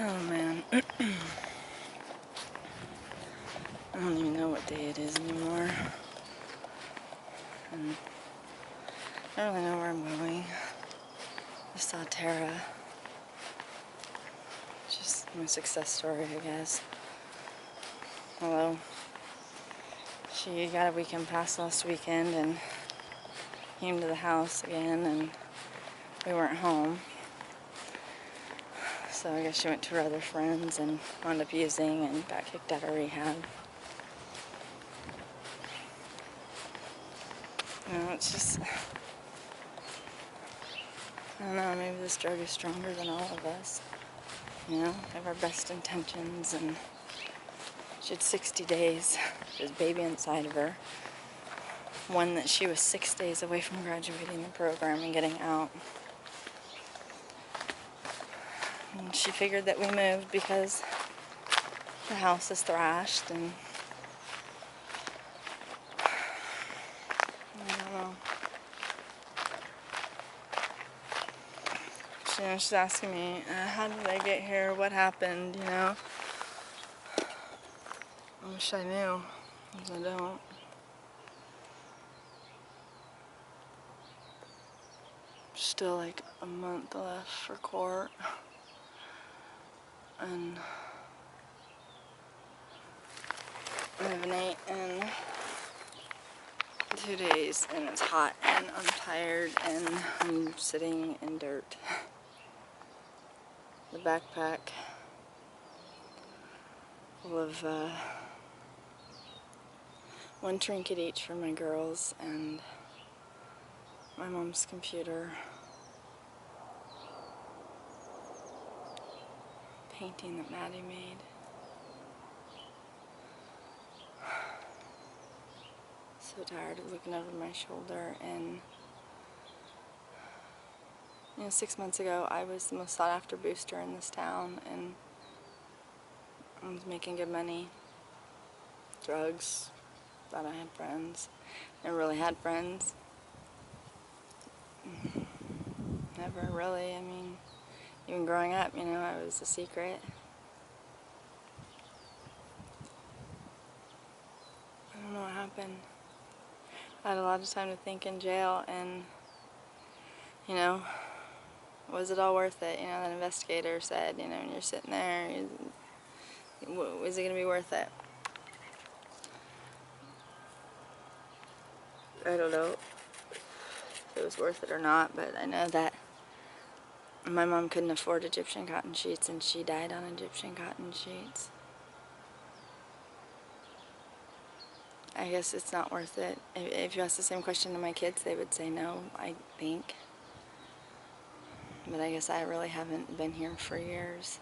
Oh man. I don't even know what day it is anymore. And I don't really know where I'm going. I saw Tara. Just my success story, I guess. Although she got a weekend pass last weekend and came to the house again and we weren't home. So I guess she went to her other friends and wound up using and got kicked out of rehab. You know, it's just, I don't know, maybe this drug is stronger than all of us. You know, we have our best intentions, and she had 60 days. She has a baby inside of her. One that she was 6 days away from graduating the program and getting out. And she figured that we moved because the house is thrashed, and I don't know. She's asking me, how did I get here? What happened, you know? I wish I knew, because I don't. Still like a month left for court. And I have an 8 in 2 days, and it's hot, and I'm tired, and I'm sitting in dirt. The backpack full of one trinket each for my girls, and my mom's computer, painting that Maddie made. So tired of looking over my shoulder. And you know, 6 months ago I was the most sought after booster in this town, and I was making good money. Drugs, thought I had friends. Never really had friends. Never really. I mean, even growing up, you know, I was a secret. I don't know what happened. I had a lot of time to think in jail, and, you know, was it all worth it? You know, that investigator said, you know, when you're sitting there, is it going to be worth it? I don't know if it was worth it or not, but I know that my mom couldn't afford Egyptian cotton sheets, and she died on Egyptian cotton sheets. I guess it's not worth it. If you ask the same question to my kids, they would say no, I think. But I guess I really haven't been here for years.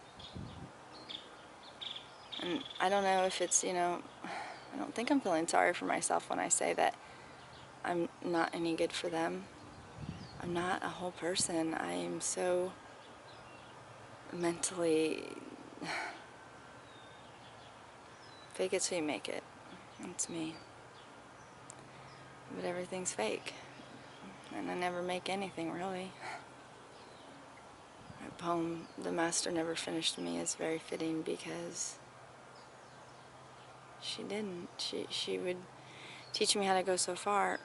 And I don't know if it's, you know, I don't think I'm feeling sorry for myself when I say that I'm not any good for them. I'm not a whole person. I am so mentally fake it till you make it. That's me. But everything's fake. And I never make anything, really. That poem, "The Master Never Finished Me," is very fitting because she didn't. She would teach me how to go so far,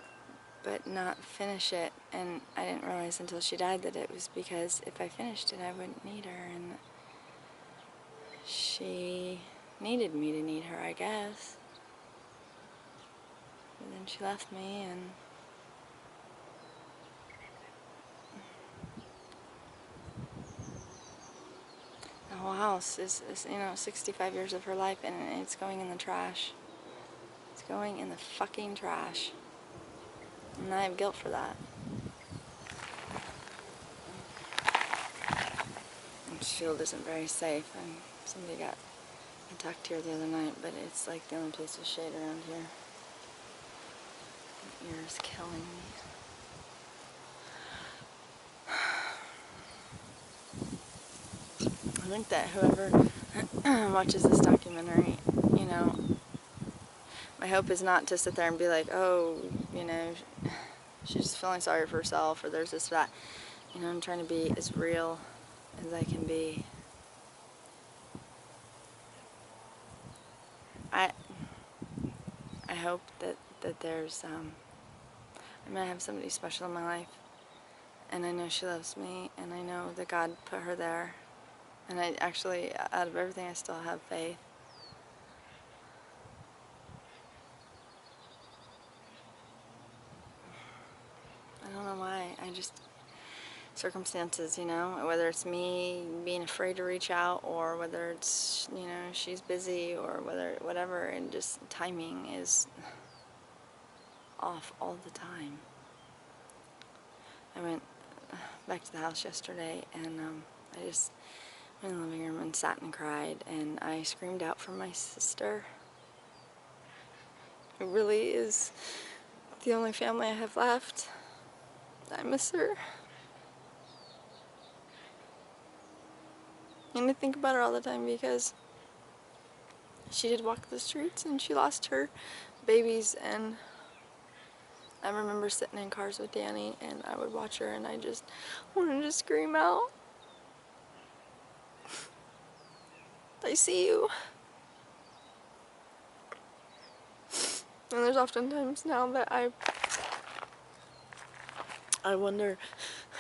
but not finish it. And I didn't realize until she died that it was because if I finished it, I wouldn't need her. And she needed me to need her, I guess. But then she left me, and the whole house is, you know, 65 years of her life, and it's going in the trash. It's going in the fucking trash. And I have guilt for that. This field isn't very safe, and somebody got attacked here the other night, but it's like the only place with shade around here. My ear is killing me. I think that whoever watches this documentary, you know, my hope is not to sit there and be like, oh, you know, she's just feeling sorry for herself, or there's this, that. You know, I'm trying to be as real as I can be. I hope that there's I'm gonna have somebody special in my life, and I know she loves me, and I know that God put her there, and I actually, out of everything, I still have faith. I don't know why. I just, circumstances, you know, whether it's me being afraid to reach out, or whether it's, you know, she's busy, or whatever, and just timing is off all the time. I went back to the house yesterday, and I just went in the living room and sat and cried, and I screamed out for my sister. It really is the only family I have left. I miss her. And I think about her all the time because she did walk the streets, and she lost her babies, and I remember sitting in cars with Danny, and I would watch her, and I just wanted to scream out, I see you. And there's often times now that I wonder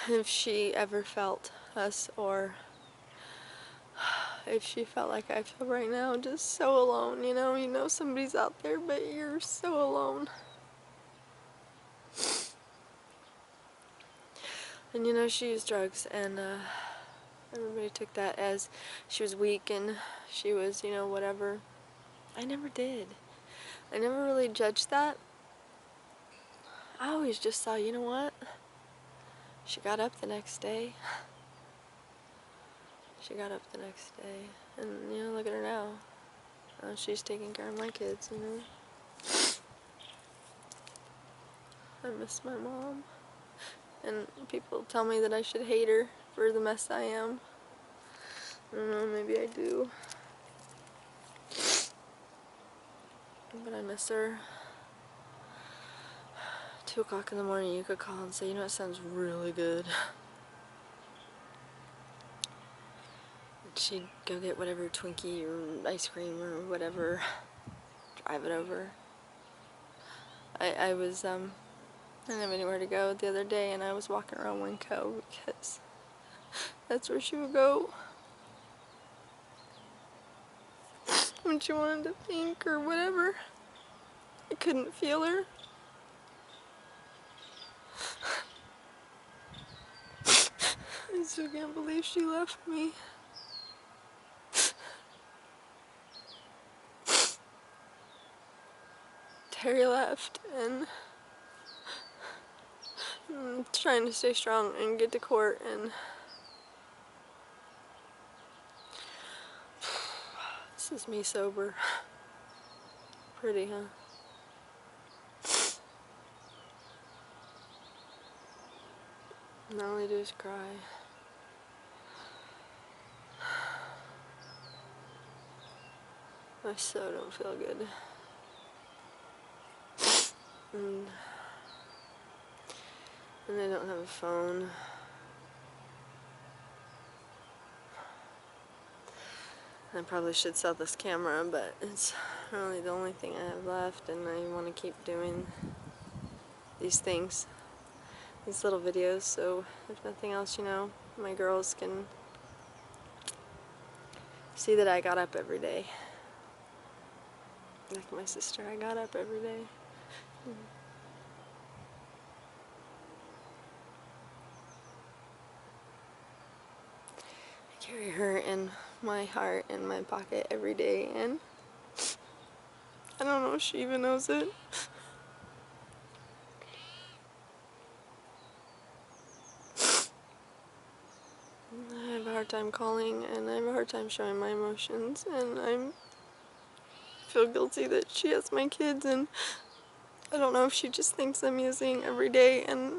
if she ever felt us, or if she felt like I feel right now, just so alone, you know somebody's out there, but you're so alone. And you know, she used drugs, and everybody took that as she was weak, and she was, you know, whatever. I never did. I never really judged that. I always just saw, you know what? She got up the next day. She got up the next day. And, you know, look at her now. She's taking care of my kids, you know. I miss my mom. And people tell me that I should hate her for the mess I am. I don't know, maybe I do. But I miss her. 2 o'clock in the morning, you could call and say, you know, it sounds really good. She'd go get whatever Twinkie or ice cream or whatever, drive it over. I didn't have anywhere to go the other day, and I was walking around Winco because that's where she would go when she wanted to think or whatever. I couldn't feel her. I still can't believe she left me. Terry left, and I'm trying to stay strong and get to court, and this is me sober. Pretty, huh? And all I do is cry. I so don't feel good. And I don't have a phone. I probably should sell this camera, but it's really the only thing I have left, and I want to keep doing these things, these little videos, so if nothing else, you know, my girls can see that I got up every day. Like my sister, I got up every day. I carry her in my heart, in my pocket every day, and I don't know if she even knows it. I have a hard time calling, and I have a hard time showing my emotions, and I feel guilty that she has my kids, and I don't know if she just thinks I'm using every day and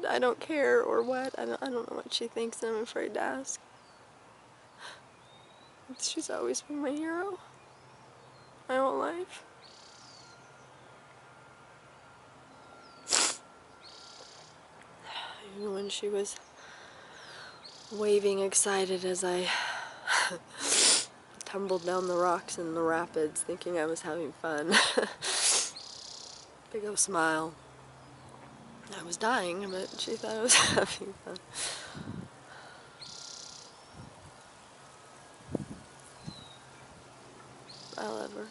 I don't care or what. I don't know what she thinks, and I'm afraid to ask. She's always been my hero my whole life. Even when she was waving excited as I tumbled down the rocks in the rapids thinking I was having fun. Big old smile. I was dying, but she thought I was having fun. I love her.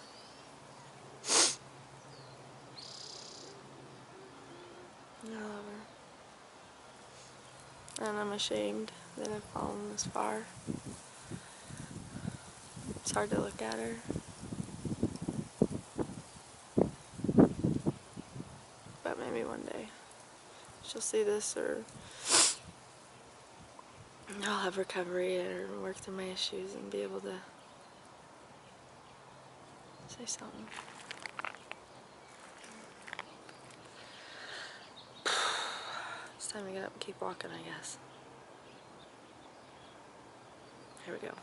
I love her. And I'm ashamed that I've fallen this far. It's hard to look at her. But maybe one day she'll see this, or I'll have recovery or work through my issues and be able to say something. It's time to get up and keep walking, I guess. Here we go.